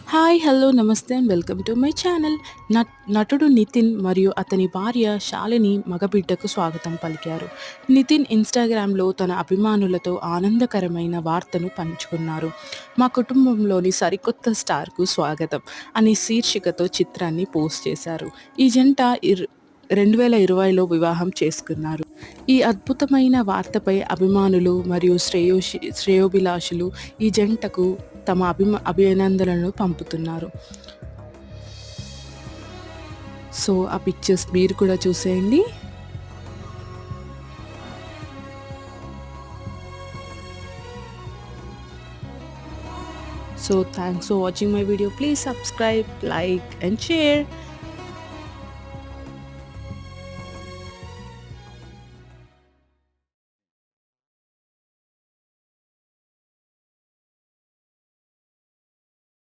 Hi! Hello! నమస్తే and welcome to my channel. నటుడు నితిన్ మరియు అతని భార్య శాలిని మగబిడ్డకు స్వాగతం పలికారు. నితిన్ ఇన్‌స్టాగ్రామ్‌లో తన అభిమానులతో ఆనందకరమైన వార్తను పంచుకున్నారు. మా కుటుంబంలోని సరికొత్త స్టార్‌కు స్వాగతం అనే శీర్షికతో చిత్రాన్ని పోస్ట్ చేశారు. ఈ జంట 2020లో వివాహం చేసుకున్నారు. ఈ అద్భుతమైన వార్తపై అభిమానులు మరియు శ్రేయోభిలాషులు ఈ జంటకు తమ అభినందనలను పంపుతున్నారు. సో, ఆ పిక్చర్స్ మీరు కూడా చూసేయండి. So, thanks for watching my video. Please subscribe, like and share.